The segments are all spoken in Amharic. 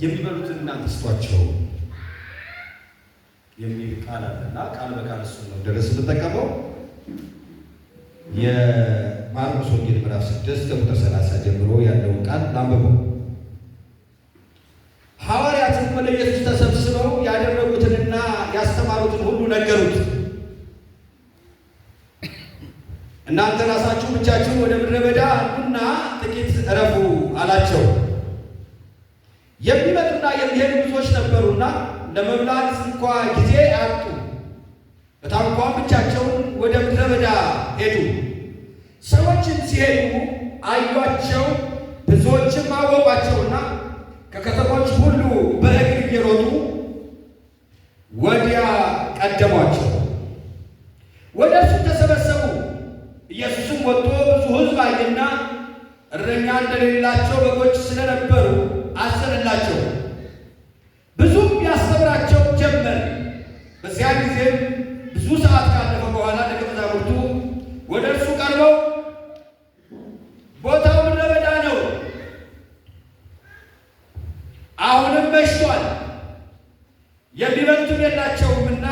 የሚበሉትን እናንተ ስጧቸው የሚል ቃል አለና ቃል በቃል እሱ ነው ደረስ ተጠቀመው። የማርቆስ ወንጌል ምዕራፍ 6 ከቁጥር 30 ጀምሮ ያለውን ቃል ላንብበው። ሐዋርያትም ወደ ኢየሱስ ተሰብስበው ያደረጉትንና ያስተማሩትን ሁሉ ነገሩት። እናንተ ራሳችሁ ብቻችሁን ወደ ምድረ በዳ ኑና ጥቂት እረፉ አላቸው። የሚመጡና የሚሄዱ ብዙዎች ነበሩና ለመብላት እንኳ ጊዜ አጡ። በታንኳም ብቻቸውን ወደ ምድረ በዳ ሄዱ። ሰዎችን ሲሄዱ አዩአቸው፣ ብዙዎችም አወቋቸውና ከከተሞች ሁሉ በእግር እየሮጡ ወዲያ ቀደሟቸው። ወደ እርሱ ተሰበሰቡ። ኢየሱስም ወጥቶ ብዙ ሕዝብ አየና እረኛ እንደሌላቸው በጎች ስለነበሩ አዘነላቸው። ብዙም ያስተምራቸው ጀመር። በዚያ ጊዜም ብዙ ሰዓት ካለፈ በኋላ ደቀ መዛሙርቱ ወደ እርሱ ቀርበው ቦታው ምድረ በዳ ነው፣ አሁንም መሽቷል፣ የሚበሉትም የላቸውምና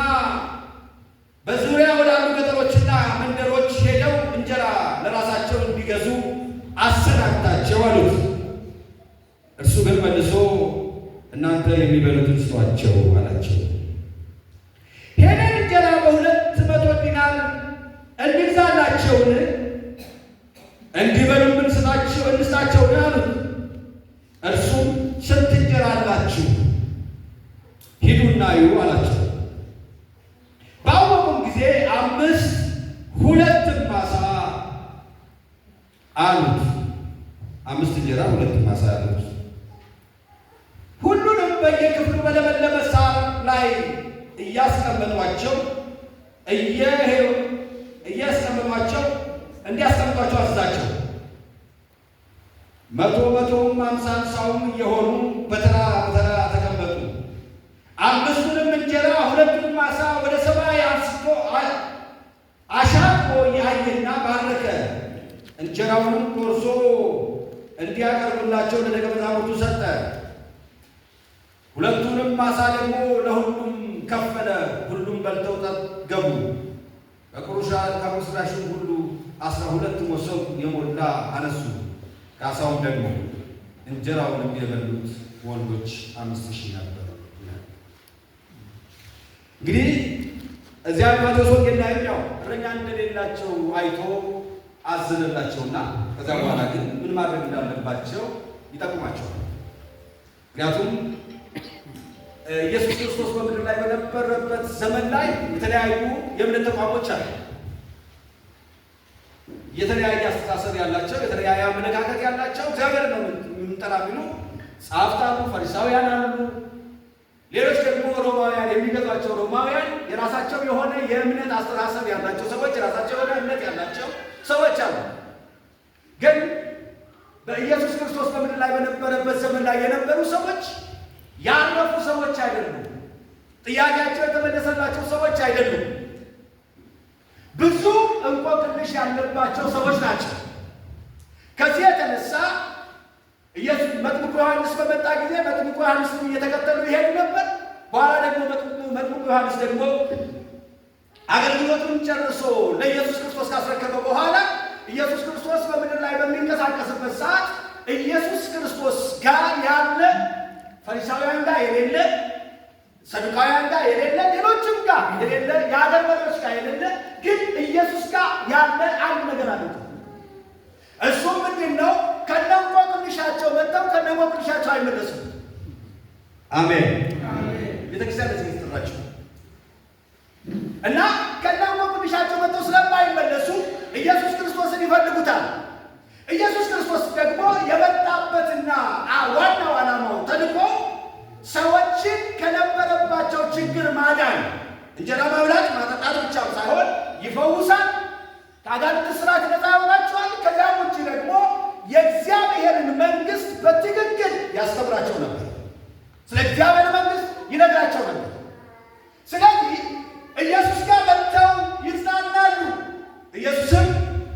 በዙሪያ ወዳሉ ገጠሮችና መንደሮች ሄደው እንጀራ ለራሳቸው እንዲገዙ አሰናብታቸው አሉት። እርሱ ግን መልሶ እናንተ የሚበሉትን ስጧቸው አላቸው። ሄደን እንጀራ በ200 ዲናር እንግዛላቸውን እንዲበሉ እንስጣቸውን አሉት። እርሱም ስንት እንጀራ አላችሁ? ሂዱና እዩ አላቸው። ባወቁም ጊዜ 5 2 ዓሣ አሉት። 5 እንጀራ 2 ዓሣ አሉት። ሁሉንም በየክፍሉ በለመለመ ሳር ላይ እንዲያስቀምጧቸው አዘዛቸው። 100 50 እየሆኑ በተራ ተቀመጡ። 5ቱንም እንጀራ 2ቱንም ዓሣ ወደ ሰማይ አንስቶ አሻቅቦ ያየና ባረከ። እንጀራውንም ቆርሶ እንዲያቀርቡላቸው ለደቀ መዛሙርቱ ሰጠ። 2ቱንም ዓሣ ደግሞ ለሁሉም ከፈለ። ሁሉም በልተው ጠገቡ። ከቁርስራሹ ሁሉ 12 መሶብ የሞላ አነሱ። ከዓሣውም ደግሞ እንጀራውንም የበሉት ወንዶች 5000 ነበሩ። እንግዲህ እዚያ ማቴዎስ ወንጌል ላይ ያው እረኛ እንደሌላቸው አይቶ አዘነላቸውና ከዛ በኋላ ግን ምን ማድረግ እንዳለባቸው ይጠቁማቸዋል። ምክንያቱም ኢየሱስ ክርስቶስ በምድር ላይ በነበረበት ዘመን ላይ የተለያዩ የእምነት ተቋሞች አሉ። የተለያየ አስተሳሰብ ያላቸው፣ የተለያየ አመለካከት ያላቸው እግዚአብሔር ነው የምንጠራ ቢሉ ጸሐፍት አሉ፣ ፈሪሳውያን አሉ። ሌሎች ደግሞ ሮማውያን የሚገዟቸው ሮማውያን የራሳቸው የሆነ የእምነት አስተሳሰብ ያላቸው ሰዎች፣ የራሳቸው የሆነ እምነት ያላቸው ሰዎች አሉ። ግን በኢየሱስ ክርስቶስ በምድር ላይ በነበረበት ዘመን ላይ የነበሩ ሰዎች ያረፉ ሰዎች አይደሉም። ጥያቄያቸው የተመለሰላቸው ሰዎች አይደሉም። ብዙ እንቆቅልሽ ያለባቸው ሰዎች ናቸው። ከዚህ የተነሳ ኢየሱስ መጥምቁ ዮሐንስ በመጣ ጊዜ መጥምቁ ዮሐንስን እየተከተሉ ይሄዱ ነበር። በኋላ ደግሞ መጥምቁ ዮሐንስ ደግሞ አገልግሎቱን ጨርሶ ለኢየሱስ ክርስቶስ ካስረከበ በኋላ ኢየሱስ ክርስቶስ በምድር ላይ በሚንቀሳቀስበት ሰዓት ኢየሱስ ክርስቶስ ጋር ያለ ፈሪሳውያን ጋር የሌለ፣ ሰዱቃውያን ጋር የሌለ፣ ሌሎችም ጋር የሌለ፣ የአገር መሪዎች ጋር የሌለ ግን ኢየሱስ ጋር ያለ አንድ ነገር አለ። እሱም ምንድን ነው? ከነንቆቅልሻቸው መጥተው ከነንቆቅልሻቸው አይመለሱም። አሜን። ቤተክርስቲያን ለዚህ የተጠራችው እና ከነንቆቅልሻቸው መጥተው ስለማይመለሱ ኢየሱስ ክርስቶስን ይፈልጉታል። ኢየሱስ ክርስቶስ ደግሞ የመጣበትና ዋናው ዓላማው ተልእኮ ሰዎችን ከነበረባቸው ችግር ማዳን፣ እንጀራ ማብላት ማጠጣት ብቻም ሳይሆን ይፈውሳል፣ ከአጋንንት እስራት ነፃ ያወጣቸዋል። ከዚያም ውጭ ደግሞ የእግዚአብሔርን መንግሥት በትክክል ያስተምራቸው ነበር። ስለ እግዚአብሔር መንግሥት ይነግራቸው ነበር። ስለዚህ ኢየሱስ ጋር መጥተው ይጽናናሉ። ኢየሱስም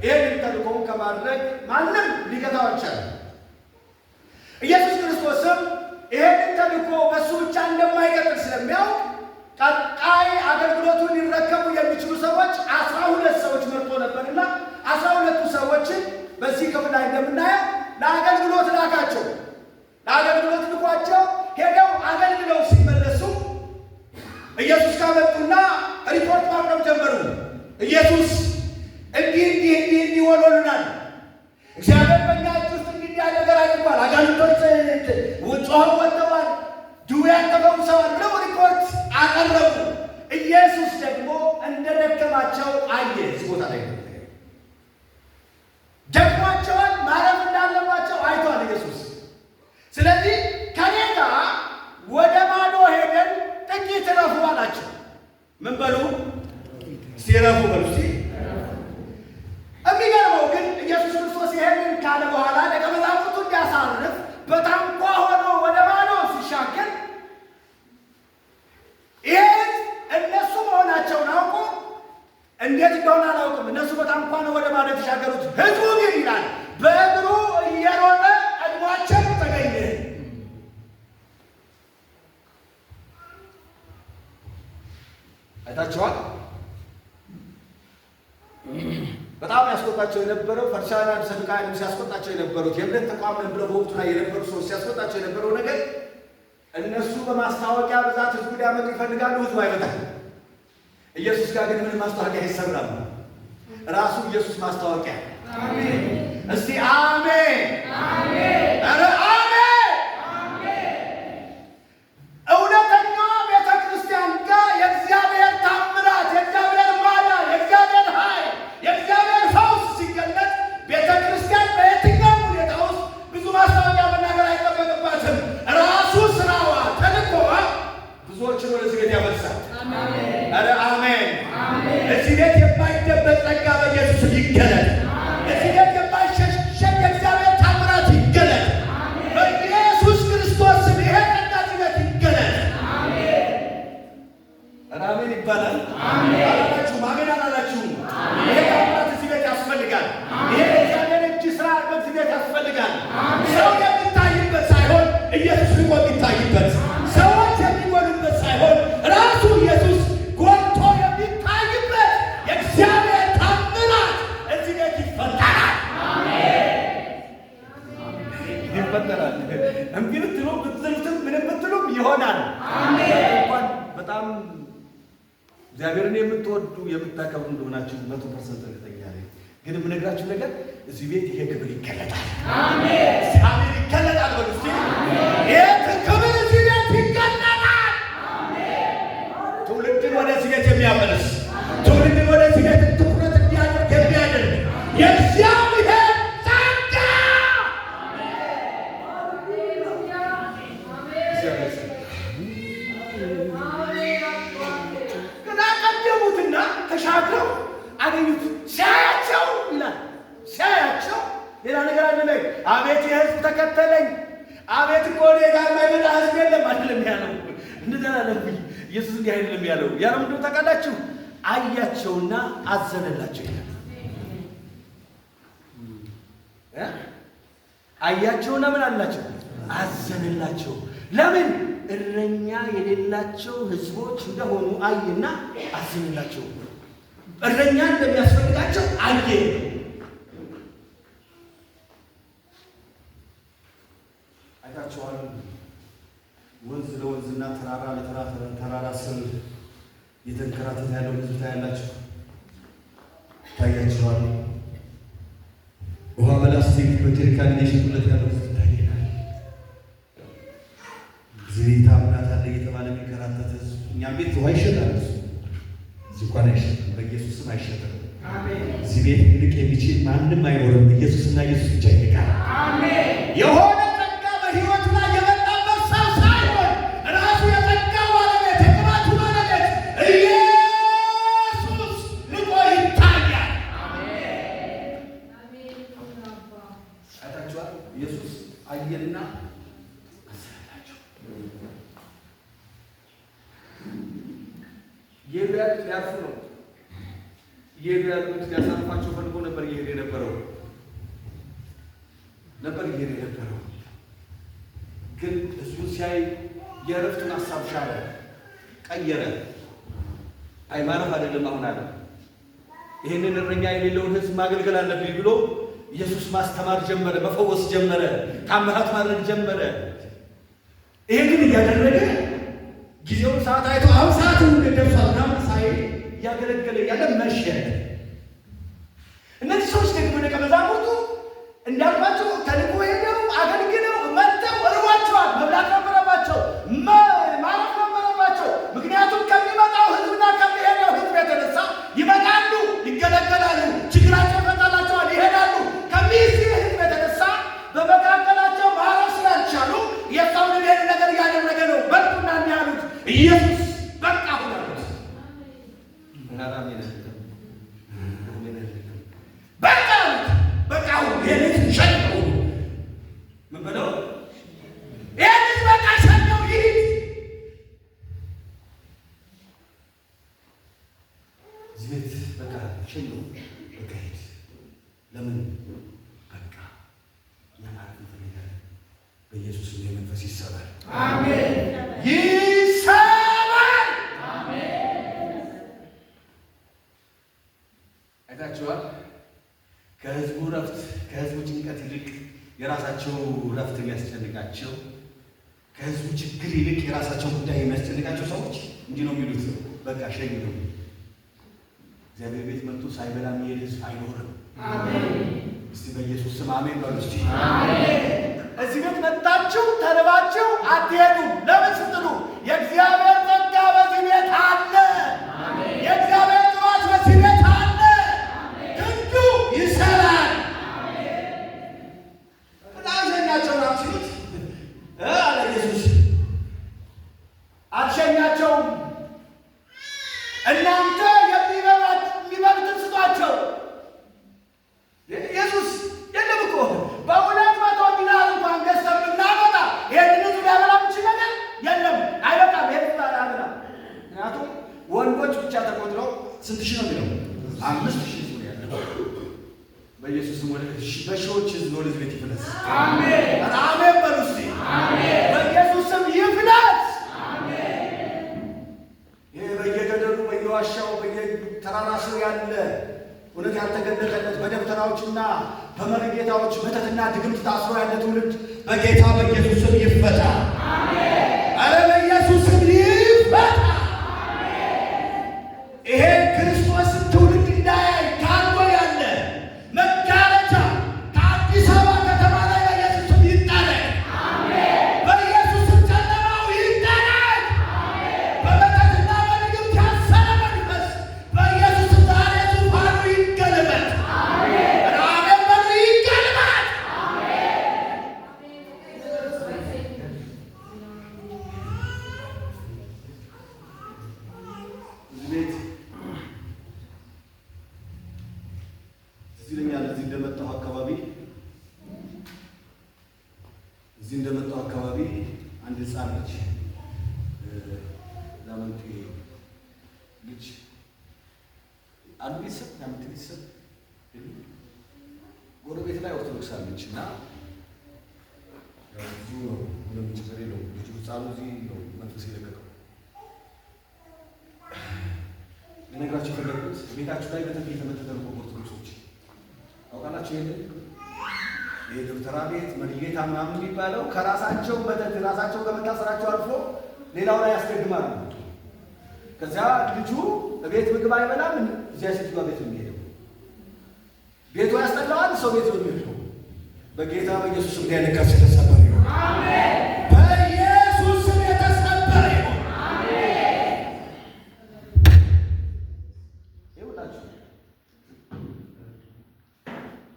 ይህን ተልእኮውን ከማድረግ ማንም ሊገታው አልቻለም። ኢየሱስ ክርስቶስም እንደማይቀጥል ስለሚያውቅ ቀጣይ አገልግሎቱን ሊረከቡ የሚችሉ ሰዎች 12 ሰዎች መርጦ ነበርና 12ቱ ሰዎችን በዚህ ክፍል ላይ እንደምናየው ለአገልግሎት ላካቸው። ለአገልግሎት ልኳቸው ሄደው አገልግለው ሲመለሱ ኢየሱስ ካመጡና ሪፖርት ማቅረብ ጀመሩ። ኢየሱስ እንዲህ ሆኖልናል፣ እግዚአብሔር በእኛ እጅ ውስጥ እንዲህ ነገር አድርጓል፣ አጋንንቶች ጮኸው ወጥተዋል፣ ድውያን ተፈውሰዋል ብለው ሪፖርት አቀረቡ። ኢየሱስ ደግሞ እንደደከማቸው አየ። እዚህ ቦታ ላይ ደክሟቸዋል፣ ማረፍ እንዳለባቸው አይቷል ኢየሱስ። ስለዚህ ከኔ ጋር ወደ ማዶ ሄደን ጥቂት ረፉ አላቸው። ምን በሉ? ሲረፉ በሉ። የሚገርመው ግን ኢየሱስ ክርስቶስ ይሄንን ካለ በኋላ ደቀ መዛሙርቱ እንዲያሳርፍ በታንኳ ሆኖ ወደ ማዶ ሲሻገር ይሄ እነሱ መሆናቸውን አውቆ እንዴት እንደሆነ አላውቅም፣ እነሱ በታንኳ ነው ወደ ማዶ የተሻገሩት። ሕዝቡ ግን ይላል በእግሩ እየሮጠ ቀድሟቸው ተገኘ። አይታችኋል። በጣም ያስቆጣቸው የነበረው ፈሪሳውያን ሰዱቃውያን ሲያስቆጣቸው የነበሩት የእምነት ተቋም ነን ብለው በወቅቱ ላይ የነበሩ ሰዎች ሲያስቆጣቸው የነበረው ነገር እነሱ በማስታወቂያ ብዛት ሕዝቡ ሊያመጡ ይፈልጋሉ፣ ሕዝቡ አይመጣም። ኢየሱስ ጋር ግን ምን ማስታወቂያ ይሰራል? ራሱ ኢየሱስ ማስታወቂያ። አሜን። እስቲ አሜን፣ አሜን፣ አረ አሜን፣ አሜን። እውነተኛ ቤተ ክርስቲያን ጋር የእግዚአብሔር ታምራት፣ የእግዚአብሔር ማዳን፣ የእግዚአብሔር ኃይል፣ የእግዚአብሔር ፈውስ ሲገለጥ ቤተ ክርስቲያን በየትኛውም ሁኔታ ውስጥ ብዙ ማስታወቂያ መናገር አይጠበቅባትም። ራሱ ስራዋ፣ ተልእኮዋ ብዙዎችን ወደዚህ ቤት ያመጣል። አረ አሜን፣ አሜን። እዚህ ቤት የማይደበቅ ጸጋ በኢየሱስ ይገለጥ። እዚህ ቤት የማይሸሸግ የእግዚአብሔር ታምራት ይገለጥ። በኢየሱስ ክርስቶስ ስም ይሄ ጸጋ እዚህ ቤት ይገለጥ። አረ አሜን ይባላል። አላላችሁም? አሜን አላላችሁም? ይሄ ታምራት እዚህ ቤት ያስፈልጋል። ይሄ የእግዚአብሔር እጅ ስራ በዚህ ቤት ያስፈልጋል። ሰው የሚታይበት ሳይሆን ኢየሱስ ልቆ የሚታይበት፣ ሰዎች የሚጎሉበት ሳይሆን ራሱ ኢየሱስ ጎልቶ የሚታይበት የእግዚአብሔር ታምራት እዚህ ቤት ይፈጠራል። ይፈጠራል። እምቢ ብትሉ ብትዝሉትም ምንም ብትሉም ይሆናል። እንኳን በጣም እግዚአብሔርን የምትወዱ የምታከብሩ እንደሆናችሁ 100% እርግጠኛ ነኝ። ግን የምነግራችሁ ነገር እዚህ ቤት ይሄ ክብር ይገለጣል። አሜን። እግዚአብሔር ይገለጣል። በሉስቲ ይሄ ክብር እዚህ ቤት ይገለጣል። አሜን። ትውልድን ወደዚህ ቤት የሚያመልስ፣ ትውልድን ወደዚህ ቤት ትኩረት እንዲያደርግ የሚያደርግ የእግዚአብሔር ጸጋ ቀደሙትና ተሻግረው አገኙት። ሲያያቸው ይላል ሲያያቸው ሌላ ነገር አለ ላይ አቤት የሕዝብ ተከተለኝ፣ አቤት እኮ እኔ ጋር የማይመጣ ሕዝብ የለም አይደለም ያለው። እንደዛ አለብኝ ኢየሱስ እንዲህ አይደለም ያለው። ያለው ምንድን ነው ታውቃላችሁ? አያቸውና አዘነላቸው ይላል። አያቸውና ምን አላቸው? አዘነላቸው። ለምን? እረኛ የሌላቸው ሕዝቦች እንደሆኑ አየና አዘነላቸው። እረኛ እንደሚያስፈልጋቸው አየ። አይታችኋል። ወንዝ ለወንዝና ተራራ ለተራራ ስር የተንከራተተ ያለው ሕዝብ ታያላችሁ፣ ታያችኋል። ውሃ በላስቲክ በጀሪካን እየሸጡለት ያለው ሕዝብ ታየናል። እዚህ ታምራት አለ እየተባለ የሚንከራተት ሕዝብ እኛም ቤት ውሃ ይሸጣል። እዚህ እንኳን አይሸጥም፣ በኢየሱስ ስም አይሸጥም። እዚህ ቤት ልቅ የሚችል ማንም አይኖርም። ኢየሱስና ኢየሱስ ብቻ ይልቃል። የሆነ ጸጋ በሕይወት ላይ የመጣበት ሰው ሳይሆን ራሱ የጸጋ ባለቤት የቅባቱ ባለቤት ኢየሱስ ልቆ ይታያል። አይታችኋል። ኢየሱስ አየና አሰላቸው። ይሄዱ ያሉት ሊያርፉ ነው። ይሄዱ ያሉት ሊያሳርፋቸው ፈልጎ ነበር እየሄደ የነበረው ግን እሱን ሲያይ የእረፍቱን ሀሳብ ሻረ፣ ቀየረ። አይ ማረፍ አይደለም አሁን አለ። ይህንን እረኛ የሌለውን ሕዝብ ማገልገል አለብኝ ብሎ ኢየሱስ ማስተማር ጀመረ፣ መፈወስ ጀመረ፣ ታምራት ማድረግ ጀመረ። ይህንን እያደረገ ጊዜውን ሰዓት አይቶ አሁን ሰዓቱን ደርሷል ምናምን ሳይል እያገለገለ እያለ መሸ። እነዚህ ሰዎች ደግሞ ደቀ መዛሙርቱ እንዳልኳቸው ተልኮ ሄደው አገልግለው መጥተው እርቧቸዋል። መብላት ነበረባቸው፣ ማረፍ ነበረባቸው። ምክንያቱም ከሚመጣው ሕዝብና ከሚሄደው ሕዝብ የተነሳ ይመጣሉ፣ ይገለገላሉ፣ ችግራቸው ይፈታላቸዋል፣ ይሄዳሉ። ከሚይዝ ሕዝብ የተነሳ በመካከላቸው ማረፍ ስላልቻሉ የሰውን ሌላ ነገር እያደረገ ነው። በልጡና እንዲያሉት ኢየሱስ በቃ ሁላሉት በቃ ይህን ሸኘው። ምን በለው ይህን በቃ ሸኘው። ይሂድ እዚህ ቤት በቃ ሸኘው። በቃ ሂድ። ለምን በቃ ለማለት እንፈልጋለን። በኢየሱስ የመንፈስ ይሰራል። አሜን። ይሰራል። አሜን። አይታችኋል። ከህዝቡ ረፍት ከህዝቡ ጭንቀት ይልቅ የራሳቸው ረፍት የሚያስጨንቃቸው፣ ከህዝቡ ችግር ይልቅ የራሳቸው ጉዳይ የሚያስጨንቃቸው ሰዎች እንዲህ ነው የሚሉት፣ በቃ ሸኝ ነው። እግዚአብሔር ቤት መጥቶ ሳይበላ የሚሄድ ህዝብ አይኖርም። አሜን። እስቲ በኢየሱስ ስም አሜን በሉ። እስቲ አሜን። እዚህ ቤት መጣችሁ ተርባችሁ አትሄዱም። ለምን ስትሉ የእግዚአብሔር ጸጋ በዚህ ቤት አለ። አሜን። የእግዚአብሔር ጥራት በዚህ ቤት አለ። ክንዱ ይሰራል። አትሸኛቸው ናችሁት አለ ኢየሱስ። አትሸኛቸውም። እናንተ የሚበሉትን ስጧቸው። ኢየሱስ የለም እኮ በ200 ዲናር እንኳን ገዝተን ብናመጣ ይህንን ህዝብ ሊያበላ የሚችል ነገር የለም። አይበቃም። ይሄ አያበላ። ምክንያቱም ወንዶች ብቻ ተቆጥረው ስንት ሺህ ነው የሚለው? 5000 ህዝብ ነው ያለው። በኢየሱስም ወደ በሺዎች ህዝብ ወደዚህ ቤት ይፍለስ። አሜን። አሜን በሉ እስቲ አሜን። በኢየሱስም ይፍለስ። አሜን። ይሄ በየገደሉ በየዋሻው በየተራራ ስር ያለ እውነት ያልተገለጠለት በደብተራዎችና በመሪጌታዎች መተትና ድግምት ታስሮ ያለ ትውልድ በጌታ በኢየሱስም ይፈታ። አሜን። አረ በኢየሱስም ይፈታ። አሜን። ይሄ ክርስቶስን ትውልድ እንዳያይ ካርጎ ያለ መጋረጃ ከአዲስ አበባ ከተማ ላይ በኢየሱስም ይጠረግ። አሜን። በኢየሱስም ጨለማው ይጠረግ። አሜን። በመተትና በድግምት ያሰረ መንፈስ በኢየሱስም ዛሬ ዙፋኑ ይገለበጥ። አሜን። አሜን በሉ ይገለበጥ። እዚህ ቤት እዚህ ለኛል እዚህ እንደመጣሁ አካባቢ አንድ ህፃን ልጅ ለምንት ልጅ አንድ ቤተሰብ ለምንት ቤተሰብ ጎረቤት ላይ ኦርቶዶክስ አለች እና ብዙ ነው ምንም ችግር የለውም። ልጁ ህፃኑ እዚህ ነው መንፈስ የለቀቀው። ልነግራችሁ ፈለጉት ቤታችሁ ላይ በተለይ የተመተተ ነው ኦርቶዶክሶች ታውቃላችሁ። ይሄ ዶክተራ ቤት መሪጌታ ምናምን የሚባለው ከራሳቸው መተት ራሳቸው ከመታሰራቸው አልፎ ሌላው ላይ ያስደግማሉ። ከዚያ ልጁ ቤት ምግብ አይበላም። እዚያ ሴትዮዋ ቤት ነው የሚሄደው። ቤቱ ያስጠላዋል፣ ሰው ቤት ነው የሚሄደው። በጌታ በኢየሱስ ስም ያለካስ የተሰበረ ይሁን። አሜን። በኢየሱስ ስም የተሰበረ ይሁን። አሜን። ይሁንላችሁ።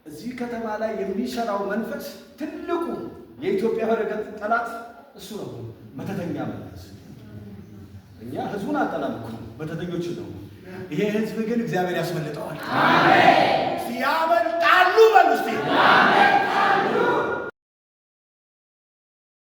እዚህ ከተማ ላይ የሚሰራው መንፈስ ትልቁ የኢትዮጵያ በረከት ጠላት እሱ ነው፣ መተተኛ መንፈስ። እኛ ህዝቡን አጠላም እኮ መተተኞችን ነው። ይሄ ህዝብ ግን እግዚአብሔር ያስመልጠዋል። አሜን። ሲያመልጣሉ በሉ እስቲ አሜን።